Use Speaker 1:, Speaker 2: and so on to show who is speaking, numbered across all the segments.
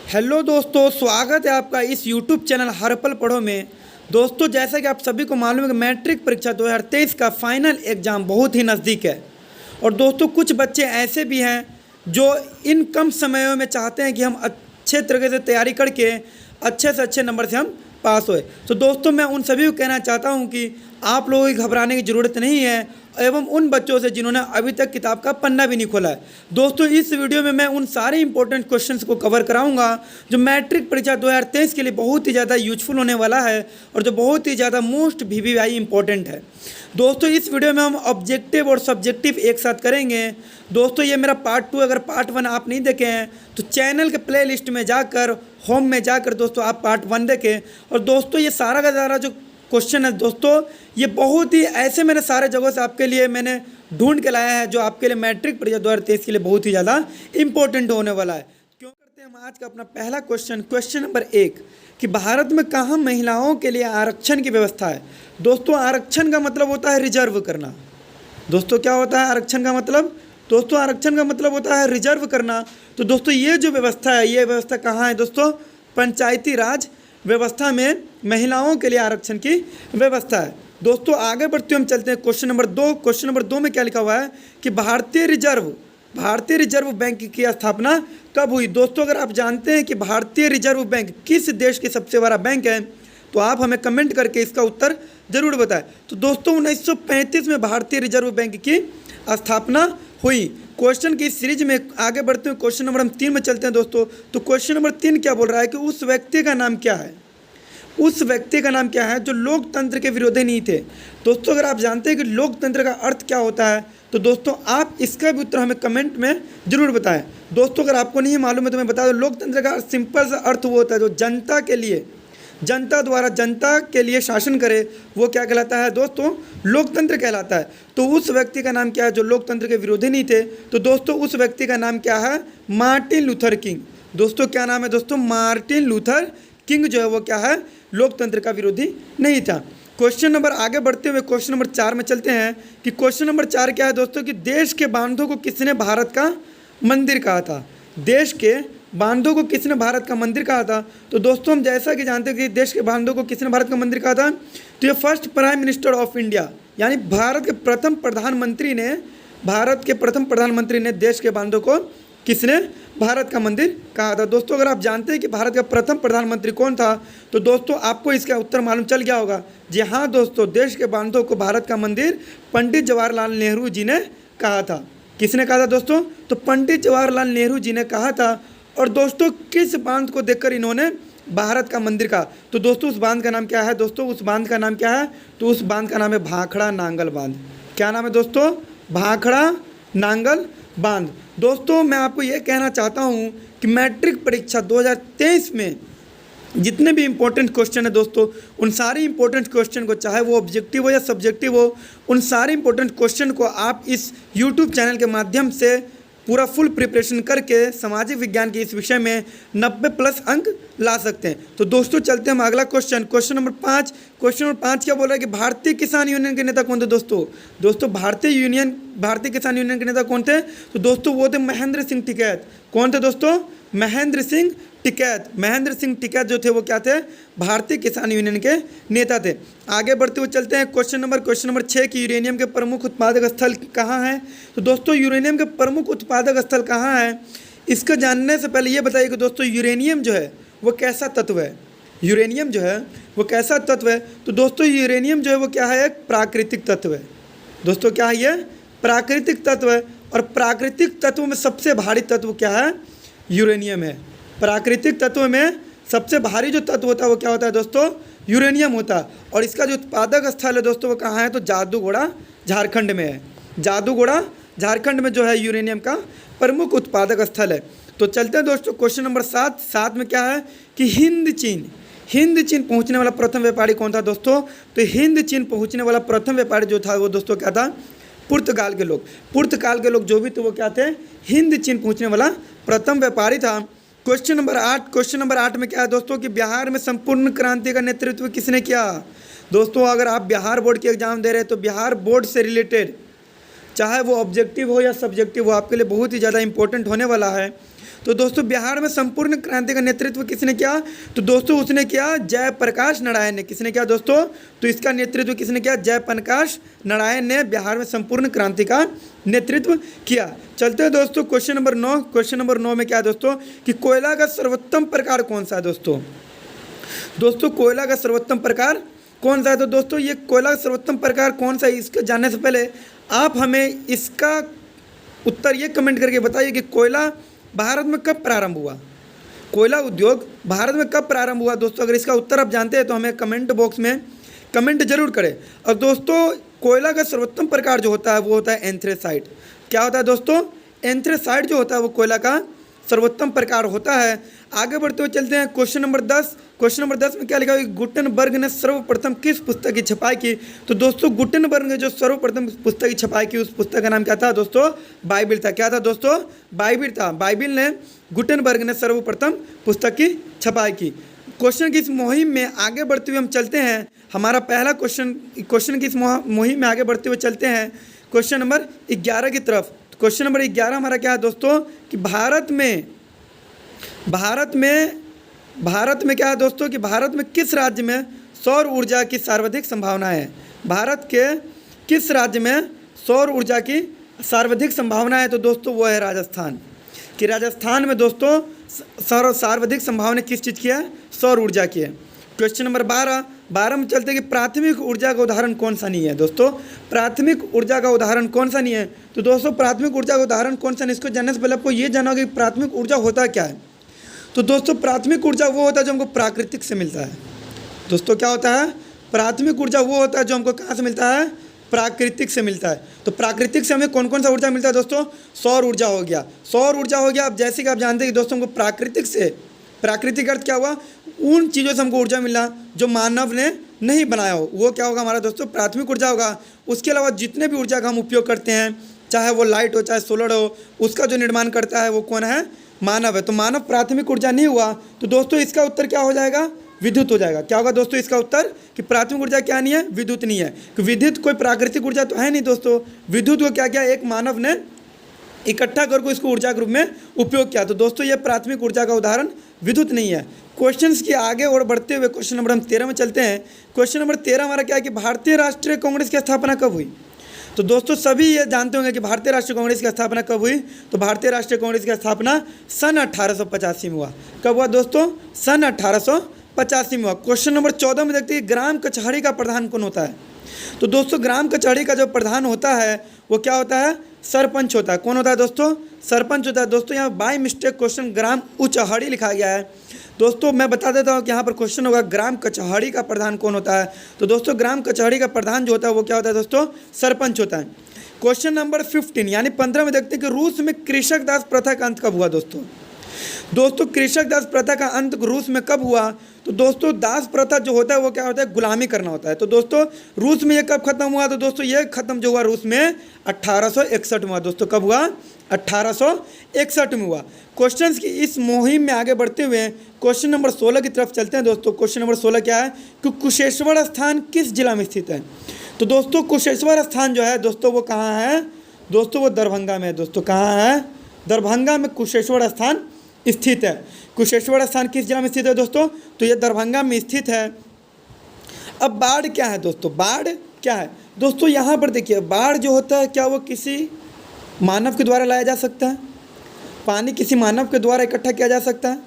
Speaker 1: Hello दोस्तों, स्वागत है आपका इस यूट्यूब चैनल हर पल पढ़ो में। दोस्तों, जैसा कि आप सभी को मालूम है कि मैट्रिक परीक्षा 2023 का फाइनल एग्ज़ाम बहुत ही नज़दीक है। और दोस्तों, कुछ बच्चे ऐसे भी हैं जो इन कम समयों में चाहते हैं कि हम अच्छे तरीके से तैयारी करके अच्छे से अच्छे नंबर से हम पास होए। तो दोस्तों, मैं उन सभी को कहना चाहता हूं कि आप लोगों की घबराने की ज़रूरत नहीं है, एवं उन बच्चों से जिन्होंने अभी तक किताब का पन्ना भी नहीं खोला है। दोस्तों, इस वीडियो में मैं उन सारे इंपॉर्टेंट क्वेश्चंस को कवर कराऊंगा जो मैट्रिक परीक्षा 2023 के लिए बहुत ही ज़्यादा यूजफुल होने वाला है और जो बहुत ही ज़्यादा मोस्ट VVI इंपॉर्टेंट है। दोस्तों, इस वीडियो में हम ऑब्जेक्टिव और सब्जेक्टिव एक साथ करेंगे। दोस्तों, ये मेरा पार्ट 2, अगर पार्ट 1 आप नहीं देखे हैं तो चैनल के प्ले लिस्ट में जाकर होम में जाकर दोस्तों आप पार्ट 1 देखें। और दोस्तों, ये सारा का सारा जो क्वेश्चन है दोस्तों, ये बहुत ही ऐसे मैंने सारे जगहों से आपके लिए मैंने ढूंढ के लाया है जो आपके लिए मैट्रिक परीक्षा 2023 के लिए बहुत ही ज़्यादा इंपॉर्टेंट होने वाला है। क्यों करते हैं हम आज का अपना पहला क्वेश्चन नंबर 1 कि भारत में कहाँ महिलाओं के लिए आरक्षण की व्यवस्था है। दोस्तों, आरक्षण का मतलब होता है रिजर्व करना। दोस्तों, क्या होता है आरक्षण का मतलब? दोस्तों, आरक्षण का मतलब होता है रिजर्व करना। तो दोस्तों, ये जो व्यवस्था है, ये व्यवस्था कहाँ है दोस्तों? पंचायती राज व्यवस्था में महिलाओं के लिए आरक्षण की व्यवस्था है। दोस्तों, आगे बढ़ते हम चलते हैं क्वेश्चन नंबर 2। क्वेश्चन नंबर 2 में क्या लिखा हुआ है कि भारतीय रिजर्व बैंक की स्थापना कब हुई। दोस्तों, अगर आप जानते हैं कि भारतीय रिजर्व बैंक किस देश की सबसे बड़ा बैंक है तो आप हमें कमेंट करके इसका उत्तर जरूर बताएं। तो दोस्तों, 1935 में भारतीय रिजर्व बैंक की स्थापना हुई। क्वेश्चन की सीरीज में आगे बढ़ते हुए क्वेश्चन नंबर हम 3 में चलते हैं दोस्तों। तो क्वेश्चन नंबर 3 क्या बोल रहा है कि उस व्यक्ति का नाम क्या है? उस व्यक्ति का नाम क्या है जो लोकतंत्र के विरोधी नहीं थे। दोस्तों, अगर आप जानते हैं कि लोकतंत्र का अर्थ क्या होता है तो दोस्तों आप इसका भी उत्तर हमें कमेंट में जरूर बताएं। दोस्तों, अगर आपको नहीं मालूम है तो मैं बता दूं, लोकतंत्र का सिंपल सा अर्थ वो होता है जो जनता के लिए, जनता द्वारा जनता के लिए शासन करे, वो क्या कहलाता है दोस्तों? लोकतंत्र कहलाता है। तो उस व्यक्ति का नाम क्या है जो लोकतंत्र के विरोधी नहीं थे? तो दोस्तों, उस व्यक्ति का नाम क्या है? Martin Luther king. दोस्तों, क्या नाम है दोस्तों? मार्टिन लूथर किंग जो है वो क्या है? लोकतंत्र का विरोधी नहीं था। क्वेश्चन नंबर आगे बढ़ते हुए क्वेश्चन नंबर 4 में चलते हैं कि क्वेश्चन नंबर 4 क्या है दोस्तों कि देश के बांधों को किसने भारत का मंदिर कहा था? देश के बांधों को किसने भारत का मंदिर कहा था? तो दोस्तों, हम जैसा कि जानते हैं कि देश के बांधों को किसने भारत का मंदिर कहा था, तो ये first prime minister of India यानी भारत के प्रथम प्रधानमंत्री ने देश के बांधों को किसने भारत का मंदिर कहा था। दोस्तों, अगर आप जानते हैं कि भारत का प्रथम प्रधानमंत्री कौन था तो दोस्तों आपको इसका उत्तर मालूम चल गया होगा। जी हाँ दोस्तों, देश के बांधों को भारत का मंदिर पंडित जवाहरलाल नेहरू जी ने कहा था। किसने कहा था दोस्तों? तो पंडित जवाहरलाल नेहरू जी ने कहा था। और दोस्तों, किस बांध को देखकर इन्होंने भारत का मंदिर कहा? तो दोस्तों, उस बांध का नाम क्या है दोस्तों? उस बांध का नाम क्या है? तो उस बांध का नाम है भाखड़ा नांगल बांध। क्या नाम है दोस्तों? भाखड़ा नांगल बांध। दोस्तों, मैं आपको ये कहना चाहता हूँ कि मैट्रिक परीक्षा 2023 में जितने भी इंपॉर्टेंट क्वेश्चन है दोस्तों, उन सारे इंपॉर्टेंट क्वेश्चन को, चाहे वो ऑब्जेक्टिव हो या सब्जेक्टिव हो, उन सारे इंपॉर्टेंट क्वेश्चन को आप इस यूट्यूब चैनल के माध्यम से पूरा फुल प्रिपरेशन करके सामाजिक विज्ञान के इस विषय में 90+ अंक ला सकते हैं। तो दोस्तों, चलते हैं हम अगला क्वेश्चन नंबर 5। क्वेश्चन नंबर 5 क्या बोल रहा है कि भारतीय किसान यूनियन के नेता कौन थे दोस्तों? भारतीय किसान यूनियन के नेता कौन थे? तो दोस्तों, वो थे महेंद्र सिंह टिकैत। कौन थे दोस्तों? महेंद्र सिंह टिकैत जो थे वो क्या थे? भारतीय किसान यूनियन के नेता थे। आगे बढ़ते हुए चलते हैं क्वेश्चन नंबर 6 की यूरेनियम के प्रमुख उत्पादक स्थल कहाँ है। तो दोस्तों, यूरेनियम के प्रमुख उत्पादक स्थल कहाँ है, इसको जानने से पहले ये बताइए कि दोस्तों यूरेनियम जो है वो कैसा तत्व है? यूरेनियम जो है वो कैसा तत्व है? तो दोस्तों, यूरेनियम जो है वो क्या है? एक प्राकृतिक तत्व है। दोस्तों, क्या है ये? प्राकृतिक तत्व है। और प्राकृतिक तत्व में सबसे भारी तत्व क्या है? यूरेनियम है। प्राकृतिक तत्व में सबसे भारी जो तत्व होता है वो क्या होता है दोस्तों? यूरेनियम होता है। और इसका जो उत्पादक स्थल है दोस्तों वो कहाँ है? तो जादूगोड़ा झारखंड में है। जादूगोड़ा झारखंड में जो है यूरेनियम का प्रमुख उत्पादक स्थल है। तो चलते हैं दोस्तों क्वेश्चन नंबर 7 में क्या है कि हिंद चीन पहुँचने वाला प्रथम व्यापारी कौन था दोस्तों? तो हिंद चीन पहुँचने वाला प्रथम व्यापारी जो था वो दोस्तों क्या था? पुर्तगाल के लोग जो भी थे वो क्या थे? हिंद चीन पहुँचने वाला प्रथम व्यापारी था। क्वेश्चन नंबर 8 में क्या है दोस्तों कि बिहार में संपूर्ण क्रांति का नेतृत्व किसने किया? दोस्तों, अगर आप बिहार बोर्ड की एग्जाम दे रहे हैं तो बिहार बोर्ड से रिलेटेड चाहे वो ऑब्जेक्टिव हो या सब्जेक्टिव हो, आपके लिए बहुत ही ज़्यादा इंपॉर्टेंट होने वाला है। तो दोस्तों बिहार में संपूर्ण क्रांति का नेतृत्व किसने किया? तो दोस्तों उसने किया जयप्रकाश नारायण ने। किसने किया दोस्तों? तो इसका नेतृत्व किसने किया? जयप्रकाश नारायण ने बिहार में संपूर्ण क्रांति का नेतृत्व किया। चलते हैं दोस्तों क्वेश्चन नंबर 9। क्वेश्चन नंबर 9 में क्या है दोस्तों कि कोयला का सर्वोत्तम प्रकार कौन सा है दोस्तों? दोस्तों कोयला का सर्वोत्तम प्रकार कौन सा है? तो दोस्तों ये कोयला का सर्वोत्तम प्रकार कौन सा है, इसको जानने से पहले आप हमें इसका उत्तर ये कमेंट करके बताइए कि कोयला भारत में कब प्रारंभ हुआ? कोयला उद्योग भारत में कब प्रारंभ हुआ दोस्तों? अगर इसका उत्तर आप जानते हैं तो हमें कमेंट बॉक्स में कमेंट जरूर करें। और दोस्तों कोयला का सर्वोत्तम प्रकार जो होता है वो होता है एंथ्रेसाइट। क्या होता है दोस्तों? एंथ्रेसाइट जो होता है वो कोयला का सर्वोत्तम प्रकार होता है। आगे बढ़ते हुए चलते हैं क्वेश्चन नंबर 10। क्वेश्चन नंबर 10 में क्या लिखा है कि गुटेनबर्ग ने सर्वप्रथम किस पुस्तक की छपाई की? तो दोस्तों गुटेनबर्ग ने जो सर्वप्रथम पुस्तक की छपाई की उस पुस्तक का नाम क्या था दोस्तों? बाइबिल था। क्या था दोस्तों? बाइबिल था। बाइबिल ने गुटेनबर्ग ने सर्वप्रथम पुस्तक की छपाई की। क्वेश्चन की इस मुहिम में आगे बढ़ते हुए हम चलते हैं। हमारा पहला क्वेश्चन की इस मुहिम में आगे बढ़ते हुए चलते हैं क्वेश्चन नंबर 11 की तरफ। क्वेश्चन नंबर 11 हमारा क्या है दोस्तों कि भारत में क्या है दोस्तों कि भारत में किस राज्य में सौर ऊर्जा की सर्वाधिक संभावना है? भारत के किस राज्य में सौर ऊर्जा की सर्वाधिक संभावना है? तो दोस्तों वो है राजस्थान। कि राजस्थान में दोस्तों सर्वाधिक संभावना किस चीज़ की है? सौर ऊर्जा की है। क्वेश्चन नंबर 12 में चलते कि प्राथमिक ऊर्जा का उदाहरण कौन सा नहीं है दोस्तों? प्राथमिक ऊर्जा का उदाहरण कौन सा नहीं है? तो दोस्तों प्राथमिक ऊर्जा का उदाहरण कौन सा नहीं, इसको जानने से पहले आपको ये जानना होगा कि प्राथमिक ऊर्जा होता क्या है। तो दोस्तों प्राथमिक ऊर्जा वो होता है जो हमको प्राकृतिक से मिलता है। दोस्तों क्या होता है? प्राथमिक ऊर्जा वो होता है जो हमको कहाँ से मिलता है? प्राकृतिक से मिलता है। तो प्राकृतिक से हमें कौन कौन सा ऊर्जा मिलता है दोस्तों? सौर ऊर्जा हो गया, सौर ऊर्जा हो गया। अब जैसे कि आप जानते हैं कि दोस्तों हमको प्राकृतिक अर्थ क्या हुआ? उन चीज़ों से हमको ऊर्जा मिला जो मानव ने नहीं बनाया हो, वो क्या होगा हमारा दोस्तों? प्राथमिक ऊर्जा होगा। उसके अलावा जितने भी ऊर्जा का हम उपयोग करते हैं, चाहे वो लाइट हो चाहे सोलर हो, उसका जो निर्माण करता है वो कौन है? मानव है। तो मानव प्राथमिक ऊर्जा नहीं हुआ। तो दोस्तों इसका उत्तर क्या हो जाएगा? विद्युत हो जाएगा। क्या होगा दोस्तों इसका उत्तर? कि प्राथमिक ऊर्जा क्या नहीं है? विद्युत नहीं है। कि विद्युत कोई प्राकृतिक ऊर्जा तो है नहीं दोस्तों। विद्युत को क्या किया? एक मानव ने इकट्ठा करके इसको ऊर्जा के रूप में उपयोग किया। तो दोस्तों ये प्राथमिक ऊर्जा का उदाहरण विद्युत नहीं है। क्वेश्चंस की आगे और बढ़ते हुए क्वेश्चन नंबर हम 13 में चलते हैं। क्वेश्चन नंबर 13 हमारा क्या है कि भारतीय राष्ट्रीय कांग्रेस की स्थापना कब हुई? तो दोस्तों सभी ये जानते होंगे कि भारतीय राष्ट्रीय कांग्रेस की स्थापना कब हुई। तो भारतीय राष्ट्रीय कांग्रेस की स्थापना सन 1885 में हुआ। कब हुआ दोस्तों? सन 1885 में हुआ। क्वेश्चन नंबर 14 में देखते हैं ग्राम कचहरी का प्रधान कौन होता है? तो दोस्तों ग्राम कचहरी का जो प्रधान होता है वो क्या होता है? सरपंच होता है। कौन होता है दोस्तों? सरपंच होता है। दोस्तों यहाँ बाय मिस्टेक क्वेश्चन ग्राम उचहड़ी लिखा गया है। दोस्तों मैं बता देता हूँ कि यहाँ पर क्वेश्चन होगा ग्राम कचहरी का प्रधान कौन होता है? तो दोस्तों ग्राम कचहरी का प्रधान जो होता है वो क्या होता है दोस्तों? सरपंच होता है। क्वेश्चन नंबर 15 यानी 15 में देखते हैं कि रूस में कृषक दास प्रथा का अंत कब हुआ दोस्तों? दोस्तों कृषक दास प्रथा का अंत रूस में कब हुआ? तो दोस्तों दास प्रथा जो होता है वो क्या होता है? गुलामी करना होता है। तो दोस्तों रूस में ये कब खत्म हुआ? तो दोस्तों ये खत्म जो हुआ रूस में 1861 में हुआ। दोस्तों कब हुआ? 1861 में हुआ। क्वेश्चंस की इस मुहिम में आगे बढ़ते हुए क्वेश्चन नंबर 16 की तरफ चलते हैं दोस्तों। क्वेश्चन नंबर 16 क्या है कि कुशेश्वर स्थान किस जिला में स्थित है? तो दोस्तों कुशेश्वर स्थान जो है दोस्तों वो कहाँ है? दोस्तों वो दरभंगा में है। दोस्तों कहाँ है? दरभंगा में कुशेश्वर स्थान स्थित है। कुशेश्वर स्थान किस जिला में स्थित है दोस्तों? तो ये दरभंगा में स्थित है। अब बाढ़ क्या है दोस्तों? बाढ़ क्या है दोस्तों? यहाँ पर देखिए बाढ़ जो होता है क्या वो किसी मानव के द्वारा लाया जा सकता है? पानी किसी मानव के द्वारा इकट्ठा किया जा सकता है?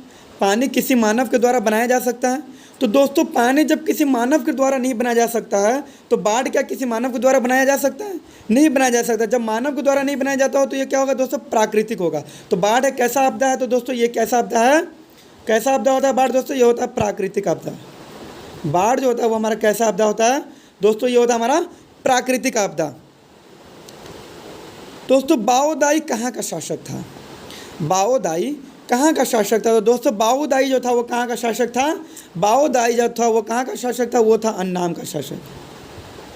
Speaker 1: पानी किसी मानव के द्वारा बनाया जा सकता है? तो दोस्तों पानी जब किसी मानव के द्वारा नहीं बनाया जा सकता है तो बाढ़ क्या किसी मानव के द्वारा बनाया जा सकता है? नहीं बनाया जा सकता। जब मानव के द्वारा नहीं बनाया जाता हो तो ये क्या होगा दोस्तों? प्राकृतिक होगा। तो बाढ़ एक कैसा आपदा है? तो दोस्तों ये कैसा आपदा है? कैसा आपदा होता है बाढ़ दोस्तों? ये होता है प्राकृतिक आपदा। बाढ़ जो होता है वो हमारा कैसा आपदा होता है दोस्तों? ये होता है हमारा प्राकृतिक आपदा। दोस्तों बाओदाई कहाँ का शासक था? बाओदाई कहाँ का शासक था? तो दोस्तों बाओदाई जो था वो कहाँ का शासक था? बाओदाई जो था वो कहाँ का शासक था? वो था अन्नाम का शासक।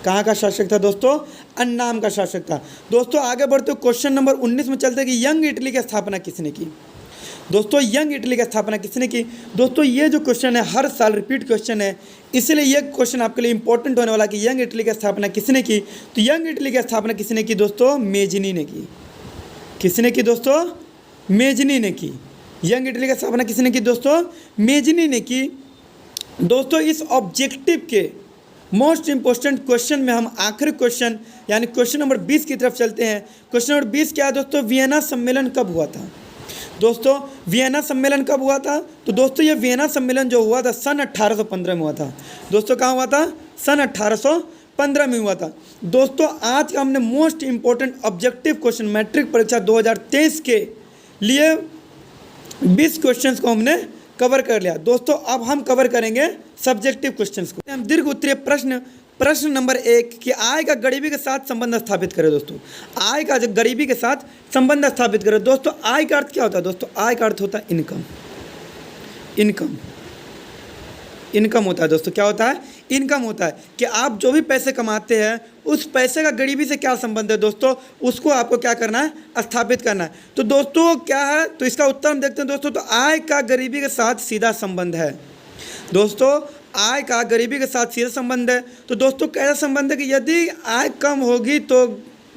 Speaker 1: कहाँ का शासक था दोस्तों? अन्नाम का शासक था। दोस्तों आगे बढ़ते क्वेश्चन नंबर 19 में चलते कि यंग इटली की स्थापना किसने की? दोस्तों यंग इटली की स्थापना किसने की? दोस्तों ये जो क्वेश्चन है हर साल रिपीट क्वेश्चन है, इसलिए ये क्वेश्चन आपके लिए इंपॉर्टेंट होने वाला कि यंग इटली की स्थापना किसने की? तो यंग इटली की स्थापना किसने की दोस्तों? मेजनी ने की। किसने की दोस्तों? मेजनी ने की। यंग इटली का स्थापना किसने की दोस्तों? मेजनी ने की। दोस्तों इस ऑब्जेक्टिव के मोस्ट इंपॉर्टेंट क्वेश्चन में हम आखिरी क्वेश्चन यानी क्वेश्चन नंबर 20 की तरफ चलते हैं। क्वेश्चन नंबर 20 क्या है दोस्तों? वियना सम्मेलन कब हुआ था? दोस्तों वियना सम्मेलन कब हुआ था? तो दोस्तों ये वियना सम्मेलन जो हुआ था सन 1815 में हुआ था। दोस्तों कहाँ हुआ था? सन 1815 में हुआ था। दोस्तों आज का हमने most important objective question matric परीक्षा 2023 के लिए 20 क्वेश्चंस को हमने कवर कर लिया। दोस्तों अब हम कवर करेंगे सब्जेक्टिव क्वेश्चंस को। हम दीर्घ उत्तरीय प्रश्न नंबर 1 कि आय का गरीबी के साथ संबंध स्थापित करें। दोस्तों आय का जो गरीबी के साथ संबंध स्थापित करें। दोस्तों आय का अर्थ क्या होता है? दोस्तों आय का अर्थ होता है इनकम। इनकम होता है दोस्तों, क्या होता है? इनकम होता है कि आप जो भी पैसे कमाते हैं उस पैसे का गरीबी से क्या संबंध है दोस्तों, उसको आपको क्या करना है? स्थापित करना है। तो दोस्तों क्या है? तो इसका उत्तर हम देखते हैं दोस्तों। तो आय का गरीबी के साथ सीधा संबंध है। दोस्तों आय का गरीबी के साथ सीधा संबंध है। तो दोस्तों कैसा संबंध है कि यदि आय कम होगी तो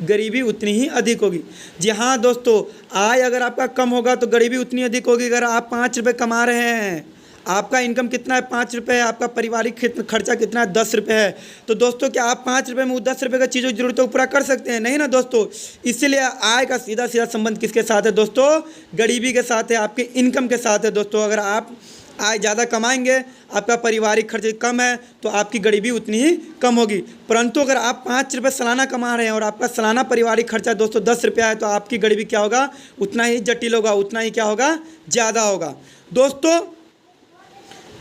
Speaker 1: गरीबी उतनी ही अधिक होगी। जी हाँ दोस्तों, आय अगर आपका कम होगा तो गरीबी उतनी अधिक होगी। अगर आप 5 रुपये कमा रहे हैं, आपका इनकम कितना है? 5 रुपये है, आपका पारिवारिक खर्चा कितना है? 10 रुपये है। तो दोस्तों क्या आप 5 रुपये में वो 10 रुपये का चीज़ों की जरूरतों को पूरा कर सकते हैं? नहीं ना दोस्तों। इसीलिए आय का सीधा सीधा संबंध किसके साथ है दोस्तों? गरीबी के साथ है, आपके इनकम के साथ है। दोस्तों अगर आप आय ज़्यादा कमाएंगे, आपका पारिवारिक खर्च कम है, तो आपकी गरीबी उतनी ही कम होगी। परंतु अगर आप 5 रुपये सालाना कमा रहे हैं और आपका सालाना पारिवारिक खर्चा दोस्तों 10 रुपया है, तो आपकी गरीबी क्या होगा? उतना ही जटिल होगा, उतना ही क्या होगा? ज़्यादा होगा। दोस्तों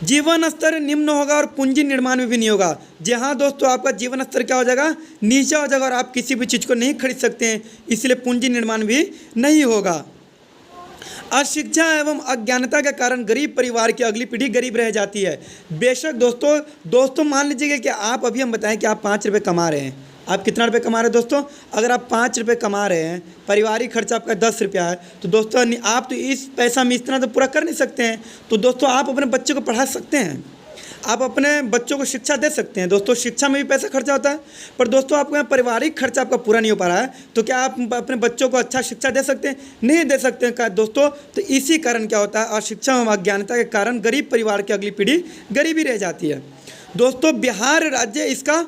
Speaker 1: जीवन स्तर निम्न होगा और पूंजी निर्माण भी नहीं होगा। जी हाँ दोस्तों, आपका जीवन स्तर क्या हो जाएगा? नीचा हो जाएगा और आप किसी भी चीज़ को नहीं खरीद सकते हैं, इसलिए पूंजी निर्माण भी नहीं होगा। अशिक्षा एवं अज्ञानता के कारण गरीब परिवार की अगली पीढ़ी गरीब रह जाती है। बेशक दोस्तों मान लीजिएगा कि आप अभी हम बताएं कि आप 5 रुपये कमा रहे हैं। आप कितना रुपये कमा रहे हैं दोस्तों? अगर आप 5 रुपये कमा रहे हैं, पारिवारिक खर्चा आपका 10 रुपया है, तो दोस्तों आप तो इस पैसा में इतना तो पूरा कर नहीं सकते हैं। तो दोस्तों आप अपने बच्चे को पढ़ा सकते हैं, आप अपने बच्चों को शिक्षा दे सकते हैं। दोस्तों शिक्षा में भी पैसा खर्चा होता है, पर दोस्तों आपको यहाँ पारिवारिक खर्चा आपका पूरा नहीं हो पा रहा है, तो क्या आप अपने बच्चों को अच्छा शिक्षा दे सकते हैं? नहीं दे सकते हैं। क्या दोस्तों? तो इसी कारण क्या होता है? अशिक्षा एवं अज्ञानता के कारण गरीब परिवार की अगली पीढ़ी गरीबी रह जाती है। दोस्तों बिहार राज्य इसका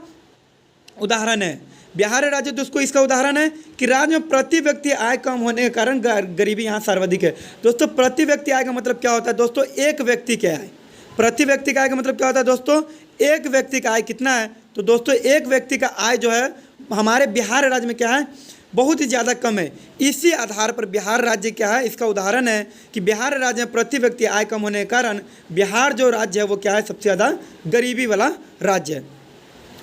Speaker 1: उदाहरण है। बिहार राज्य दोस्तों इसका उदाहरण है कि राज्य में प्रति व्यक्ति आय कम होने के कारण गरीबी यहाँ सर्वाधिक है। दोस्तों प्रति व्यक्ति आय का मतलब क्या होता है दोस्तों? एक व्यक्ति की आय। प्रति व्यक्ति का आय का मतलब क्या होता है दोस्तों? एक व्यक्ति का आय कितना है? तो दोस्तों एक व्यक्ति का आय जो है हमारे बिहार राज्य में क्या है? बहुत ही ज़्यादा कम है। इसी आधार पर बिहार राज्य क्या है? इसका उदाहरण है कि बिहार राज्य में प्रति व्यक्ति आय कम होने के कारण बिहार जो राज्य है वो क्या है? सबसे ज़्यादा गरीबी वाला राज्य है।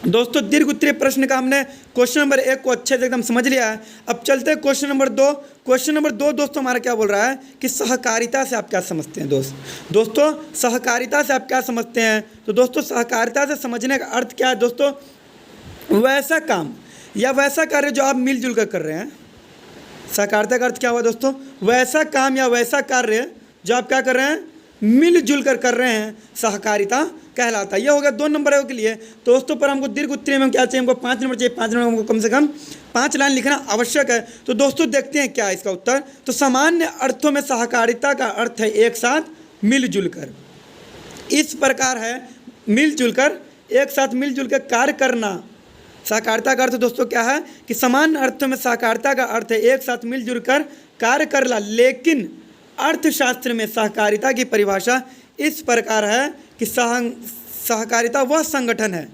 Speaker 1: दोस्तों दीर्घ उत्तरीय प्रश्न का हमने क्वेश्चन नंबर 1 को अच्छे से एकदम समझ लिया है। अब चलते हैं क्वेश्चन नंबर 2। क्वेश्चन नंबर 2 दोस्तों हमारा क्या बोल रहा है कि सहकारिता से आप क्या समझते हैं? दोस्तों सहकारिता से आप क्या समझते हैं? तो दोस्तों सहकारिता से समझने का अर्थ क्या है दोस्तों? वैसा काम या वैसा कार्य जो आप मिलजुल कर कर रहे हैं। सहकारिता का अर्थ क्या हुआ दोस्तों? वैसा काम या वैसा कार्य जो आप क्या कर रहे हैं? मिलजुल कर रहे हैं, सहकारिता कहलाता है। यह हो गया 2 नंबर के लिए। दोस्तों पर हमको दीर्घ उत्तरीय में क्या चाहिए? हमको 5 नंबर चाहिए। 5 नंबर हमको कम से कम 5 लाइन लिखना आवश्यक है। तो दोस्तों देखते हैं क्या इसका उत्तर। तो सामान्य अर्थों में सहकारिता का अर्थ है एक साथ मिलजुल कर। इस प्रकार है मिलजुल कर, एक साथ मिलजुल कर कार्य करना। सहकारिता का अर्थ दोस्तों क्या है कि सामान्य अर्थों में सहकारिता का अर्थ है एक साथ मिलजुल कर कार्य करना। लेकिन अर्थशास्त्र में सहकारिता की परिभाषा इस प्रकार है कि सहकारिता वह संगठन है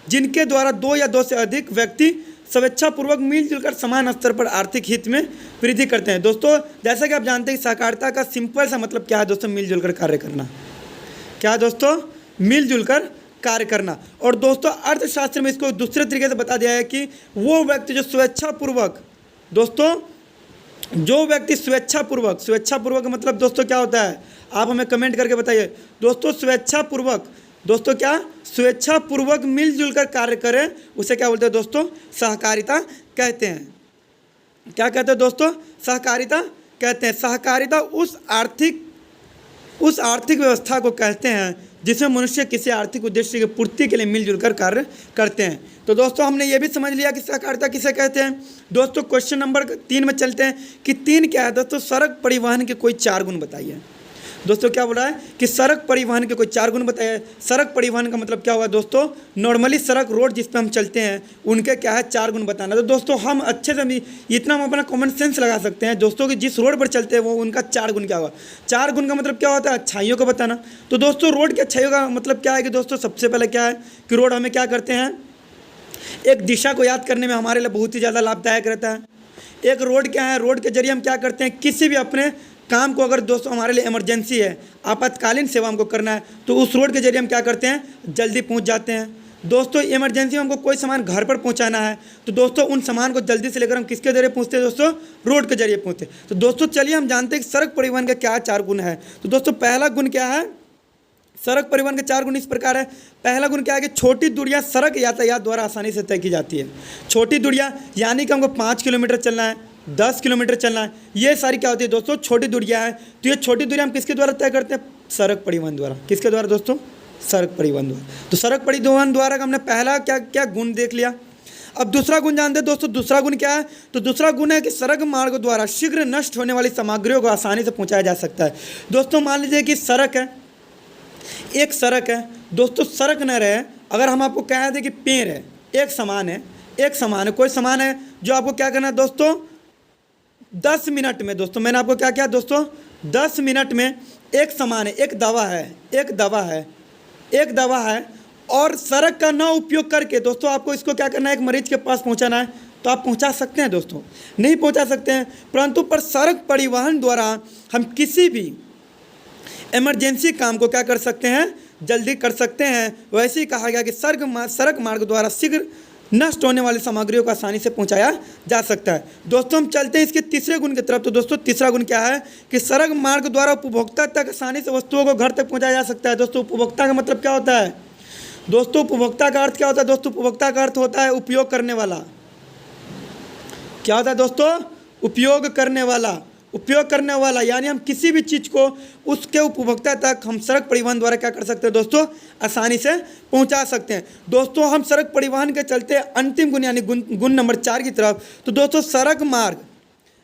Speaker 1: जिनके द्वारा 2 या 2 से अधिक व्यक्ति स्वेच्छापूर्वक मिलजुल कर समान स्तर पर आर्थिक हित में वृद्धि करते हैं। दोस्तों जैसा कि आप जानते हैं कि सहकारिता का सिंपल सा मतलब क्या है दोस्तों? मिलजुल कर कार्य करना। क्या है दोस्तों? मिलजुल कर कार्य करना। और दोस्तों अर्थशास्त्र में इसको दूसरे तरीके से बता दिया है कि वो व्यक्ति जो स्वेच्छापूर्वक, दोस्तों जो व्यक्ति स्वेच्छापूर्वक मतलब दोस्तों क्या होता है? आप हमें कमेंट करके बताइए दोस्तों। स्वेच्छापूर्वक दोस्तों क्या? स्वेच्छापूर्वक मिलजुल कर कार्य करें, उसे क्या बोलते हैं दोस्तों? सहकारिता कहते हैं। क्या कहते हैं दोस्तों? सहकारिता कहते हैं। सहकारिता उस आर्थिक उस आर्थिक व्यवस्था को कहते हैं जिसमें मनुष्य किसी आर्थिक उद्देश्य की पूर्ति के लिए मिलजुल कर कार्य करते हैं। तो दोस्तों हमने ये भी समझ लिया कि सहकारिता किसे कहते हैं। दोस्तों क्वेश्चन नंबर 3 में चलते हैं कि 3 क्या है दोस्तों, सड़क परिवहन के कोई 4 गुण बताइए। दोस्तों क्या बोल रहा है कि सड़क परिवहन के कोई 4 गुण बताइए। सड़क परिवहन का मतलब क्या हुआ दोस्तों, नॉर्मली सड़क रोड जिस पे हम चलते हैं उनके क्या है 4 गुण बताना। तो दोस्तों हम अच्छे से इतना हम अपना कॉमन सेंस लगा सकते हैं दोस्तों कि जिस रोड पर चलते हैं वो उनका 4 गुण क्या हुआ। 4 गुण का मतलब क्या होता है, अच्छाइयों को बताना। तो दोस्तों रोड की अच्छाइयों का मतलब क्या है कि दोस्तों सबसे पहले क्या है कि रोड हमें क्या करते हैं, एक दिशा को याद करने में हमारे लिए बहुत ही ज़्यादा लाभदायक रहता है। एक रोड क्या है, रोड के जरिए हम क्या करते हैं, किसी भी अपने काम को अगर दोस्तों हमारे लिए इमरजेंसी है, आपातकालीन सेवा हमको करना है, तो उस रोड के जरिए हम क्या करते हैं, जल्दी पहुंच जाते हैं। दोस्तों इमरजेंसी में हमको कोई सामान घर पर पहुंचाना है, तो दोस्तों उन सामान को जल्दी से लेकर हम किसके जरिए पहुंचते हैं दोस्तों, रोड के जरिए पहुंचते हैं। तो दोस्तों चलिए हम जानते हैं कि सड़क परिवहन का क्या 4 गुण है। तो दोस्तों पहला गुण क्या है, सड़क परिवहन के 4 गुण इस प्रकार है। पहला गुण क्या है कि छोटी दूरियां सड़क यातायात द्वारा आसानी से तय की जाती है। छोटी दूरियां यानी कि हमको 5 किलोमीटर चलना है, 10 किलोमीटर चलना है, ये सारी क्या होती है दोस्तों, छोटी दूरियां हैं। तो ये छोटी दूरियां हम किसके द्वारा तय करते हैं, सड़क परिवहन द्वारा। किसके द्वारा दोस्तों, सड़क परिवहन द्वारा। तो सड़क परिवहन द्वारा का हमने पहला क्या क्या गुण देख लिया। अब दूसरा गुण जानते हैं दोस्तों, दूसरा गुण क्या है। तो दूसरा गुण है कि सड़क मार्ग द्वारा शीघ्र नष्ट होने वाली सामग्रियों को आसानी से पहुँचाया जा सकता है। दोस्तों मान लीजिए कि सड़क है, एक सड़क है दोस्तों, सड़क न रहे, अगर हम आपको कह दें कि पेड़ है, एक सामान है, कोई सामान है जो आपको क्या करना है दोस्तों 10 मिनट में, दोस्तों मैंने आपको क्या किया दोस्तों 10 मिनट में एक सामान है, एक दवा है और सड़क का ना उपयोग करके दोस्तों आपको इसको क्या करना है, एक मरीज के पास पहुंचाना है, तो आप पहुंचा सकते हैं दोस्तों, नहीं पहुंचा सकते हैं, परंतु पर सड़क परिवहन द्वारा हम किसी भी इमरजेंसी काम को क्या कर सकते हैं, जल्दी कर सकते हैं। वैसे ही कहा गया कि सड़क मार्ग द्वारा शीघ्र नष्ट होने वाली सामग्रियों को आसानी से पहुंचाया जा सकता है। दोस्तों हम चलते हैं इसके तीसरे गुण की तरफ। तो दोस्तों तीसरा गुण क्या है कि सड़क मार्ग द्वारा उपभोक्ता तक आसानी से वस्तुओं को घर तक पहुंचाया जा सकता है। दोस्तों उपभोक्ता का मतलब क्या होता है दोस्तों, उपभोक्ता का अर्थ क्या होता है दोस्तों, उपभोक्ता का अर्थ होता है उपयोग करने वाला। क्या होता है दोस्तों, उपयोग करने वाला, यानी हम किसी भी चीज़ को उसके उपभोक्ता तक हम सड़क परिवहन द्वारा क्या कर सकते हैं दोस्तों, आसानी से पहुंचा सकते हैं। दोस्तों हम सड़क परिवहन के चलते अंतिम गुण यानी गुण नंबर 4 की तरफ। तो दोस्तों सड़क मार्ग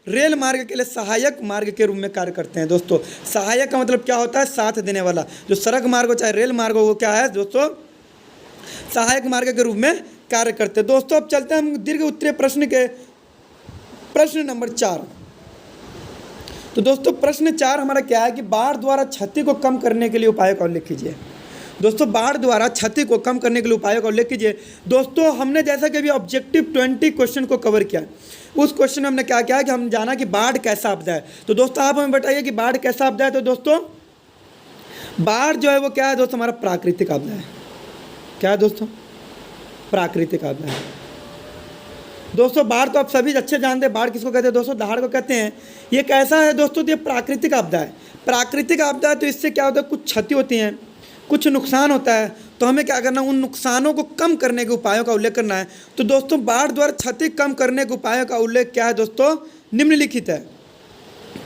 Speaker 1: रेल मार्ग के लिए सहायक मार्ग के रूप में कार्य करते हैं। दोस्तों सहायक का मतलब क्या होता है, साथ देने वाला। जो सड़क मार्ग हो चाहे रेल मार्ग हो, वो क्या है दोस्तों, सहायक मार्ग के रूप में कार्य करते हैं। दोस्तों अब चलते हैं हम दीर्घ उत्तरीय प्रश्न के प्रश्न नंबर 4। तो दोस्तों प्रश्न 4 हमारा क्या है कि बाढ़ द्वारा क्षति को कम करने के लिए उपायों का उल्लेख कीजिए। दोस्तों बाढ़ द्वारा क्षति को कम करने के लिए उपायों का उल्लेख कीजिए। दोस्तों हमने जैसा कि अभी ऑब्जेक्टिव 20 क्वेश्चन को कवर किया, उस क्वेश्चन में हमने क्या किया कि हम जाना कि बाढ़ कैसा आपदा है। तो दोस्तों आप हमें बताइए कि बाढ़ कैसा आपदा है। तो दोस्तों बाढ़ जो है वो क्या है दोस्तों, हमारा प्राकृतिक आपदा है। क्या है दोस्तों, प्राकृतिक आपदा है। दोस्तों बाढ़ तो आप सभी अच्छे जानते हैं, बाढ़ किसको कहते हैं दोस्तों, दहाड़ को कहते हैं। ये कैसा है दोस्तों, तो ये प्राकृतिक आपदा है। प्राकृतिक आपदा है तो इससे क्या होता है, कुछ क्षति होती है, कुछ नुकसान होता है, तो हमें क्या करना है, उन नुकसानों को कम करने के उपायों का उल्लेख करना है। तो दोस्तों बाढ़ द्वारा क्षति कम करने के उपायों का उल्लेख क्या है दोस्तों, निम्नलिखित है।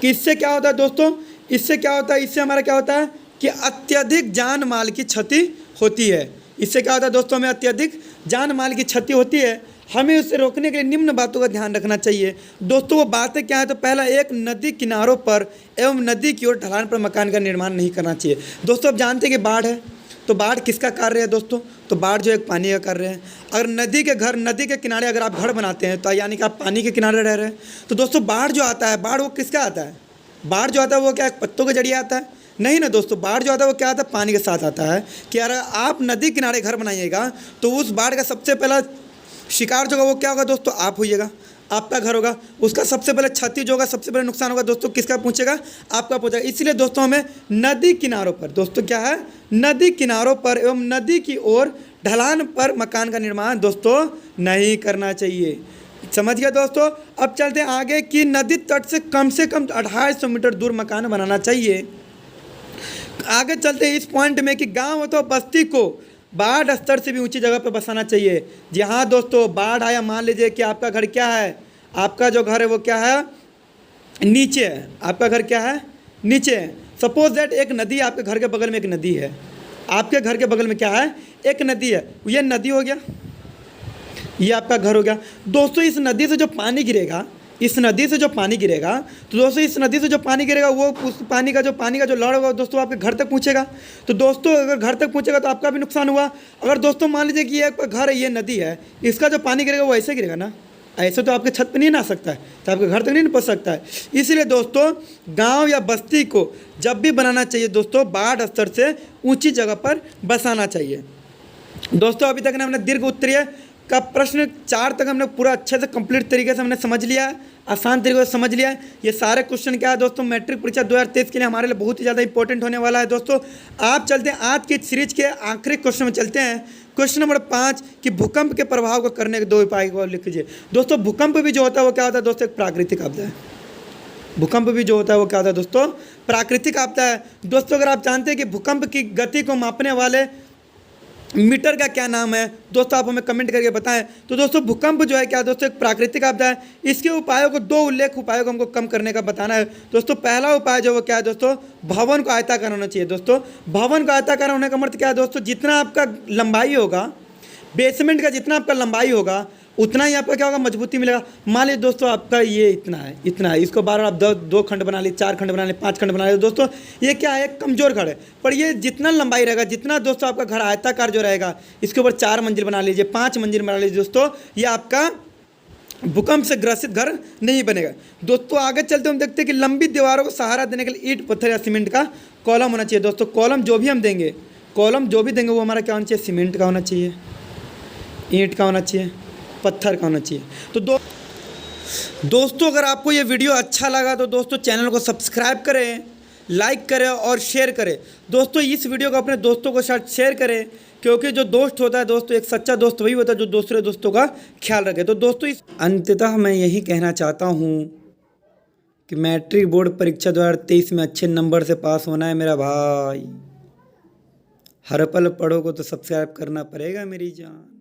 Speaker 1: कि इससे क्या होता है दोस्तों, इससे क्या होता है, इससे हमारा क्या होता है कि अत्यधिक जान माल की क्षति होती है। इससे क्या होता है दोस्तों, हमें अत्यधिक जान माल की क्षति होती है। हमें उसे रोकने के लिए निम्न बातों का ध्यान रखना चाहिए। दोस्तों वो बातें क्या है, तो पहला, एक नदी किनारों पर एवं नदी की ओर ढलान पर मकान का निर्माण नहीं करना चाहिए। दोस्तों अब जानते हैं कि बाढ़ है, तो बाढ़ किसका कार्य है दोस्तों, तो बाढ़ जो एक पानी का कार्य है। अगर नदी के किनारे अगर आप घर बनाते हैं तो यानी कि आप पानी के किनारे रह रहे हैं। तो दोस्तों बाढ़ जो आता है, बाढ़ वो किसका आता है, बाढ़ जो आता है वो क्या पत्तों के जरिए आता है, नहीं ना दोस्तों, बाढ़ जो आता है वो क्या आता है, पानी के साथ आता है। कि अगर आप नदी किनारे घर बनाइएगा तो उस बाढ़ का सबसे पहला शिकार जो होगा वो क्या होगा दोस्तों, आप होइएगा, आपका घर होगा, उसका सबसे पहले क्षति जो होगा, सबसे पहले नुकसान होगा दोस्तों, किसका पहुंचेगा, आपका पहुंचेगा। इसलिए दोस्तों हमें नदी किनारों पर, दोस्तों क्या है, नदी किनारों पर एवं नदी की ओर ढलान पर मकान का निर्माण दोस्तों नहीं करना चाहिए। समझ गया दोस्तों। अब चलते हैं आगे कि नदी तट से कम 250 मीटर दूर मकान बनाना चाहिए। आगे चलते हैं इस पॉइंट में कि गाँव अथवा बस्ती को बाढ़ स्तर से भी ऊंची जगह पर बसाना चाहिए। जी हाँ दोस्तों, बाढ़ आया, मान लीजिए कि आपका घर क्या है, आपका जो घर है वो क्या है, नीचे है, आपका घर क्या है, नीचे है, सपोज दैट एक नदी, आपके घर के बगल में एक नदी है, आपके घर के बगल में क्या है, एक नदी है, ये नदी हो गया, ये आपका घर हो गया। दोस्तों इस नदी से जो पानी गिरेगा, इस नदी से जो पानी गिरेगा, तो दोस्तों इस नदी से जो पानी गिरेगा वो उस पानी का जो लड़ होगा दोस्तों आपके घर तक पहुंचेगा। तो दोस्तों अगर घर तक पहुंचेगा तो आपका भी नुकसान हुआ। अगर दोस्तों मान लीजिए कि ये आपका घर है, ये नदी है, इसका जो पानी गिरेगा वो ऐसे गिरेगा ना, ऐसे तो आपके छत पे नहीं ना आ सकता है, तो आपके घर तक नहीं पहुंच सकता है। इसलिए दोस्तों गांव या बस्ती को जब भी बनाना चाहिए दोस्तों, बाढ़ स्तर से ऊंची जगह पर बसाना चाहिए। दोस्तों अभी तक हमने दीर्घ उत्तरीय का प्रश्न 4 तक हमने पूरा अच्छे से कंप्लीट तरीके से हमने समझ लिया है, आसान तरीके से समझ लिया है। ये सारे क्वेश्चन क्या है दोस्तों, मैट्रिक परीक्षा 2023 के लिए हमारे लिए बहुत ही ज़्यादा इंपॉर्टेंट होने वाला है। दोस्तों आप चलते हैं आज की सीरीज के आखिरी क्वेश्चन में चलते हैं। क्वेश्चन नंबर 5 कि भूकंप के प्रभाव को करने के 2 उपाय को लिख लीजिए। दोस्तों भूकंप भी जो होता है वो क्या होता है दोस्तों, एक प्राकृतिक आपदा है। भूकंप भी जो होता है वो क्या होता है दोस्तों, प्राकृतिक आपदा है। दोस्तों अगर आप जानते हैं कि भूकंप की गति को मापने वाले मीटर का क्या नाम है दोस्तों, आप हमें कमेंट करके बताएं। तो दोस्तों भूकंप जो है क्या दोस्तों, एक प्राकृतिक आपदा है। इसके उपायों को 2 उल्लेख उपायों को हमको कम करने का बताना है। दोस्तों पहला उपाय जो वो क्या है दोस्तों, भवन को आयताकार होना चाहिए। दोस्तों भवन को आयताकार होने का मतलब क्या है दोस्तों, जितना आपका लंबाई होगा, बेसमेंट का जितना आपका लंबाई होगा उतना ही आपका क्या होगा, मजबूती मिलेगा। मान लीजिए दोस्तों आपका ये इतना है, इसको बार बार आप 2 खंड बना लीजिए, 4 खंड बना लीजिए, 5 खंड बना लीजिए। दोस्तों ये क्या है, कमज़ोर घर है, पर ये जितना लंबाई रहेगा, जितना दोस्तों आपका घर आयताकार जो रहेगा, इसके ऊपर 4 मंजिल बना लीजिए, 5 मंजिल बना लीजिए दोस्तों, ये आपका भूकंप से ग्रसित घर नहीं बनेगा। दोस्तों आगे चलते हम देखते हैं कि लंबी दीवारों को सहारा देने के लिए ईंट पत्थर या सीमेंट का कॉलम होना चाहिए। दोस्तों कॉलम जो भी देंगे वो हमारा क्या होना चाहिए, सीमेंट का होना चाहिए, ईंट का होना चाहिए, पत्थर का होना चाहिए। तो दोस्तों अगर आपको ये वीडियो अच्छा लगा तो दोस्तों चैनल को सब्सक्राइब करें, लाइक करें और शेयर करें। दोस्तों इस वीडियो को अपने दोस्तों के साथ शेयर करें, क्योंकि जो दोस्त होता है दोस्तों, एक सच्चा दोस्त वही होता है जो दूसरे दोस्तों का ख्याल रखे। तो दोस्तों अंततः मैं यही कहना चाहता हूँ कि मैट्रिक बोर्ड परीक्षा 2023 में अच्छे नंबर से पास होना है मेरा भाई। हर पल पढ़ो को तो सब्सक्राइब करना पड़ेगा मेरी जान।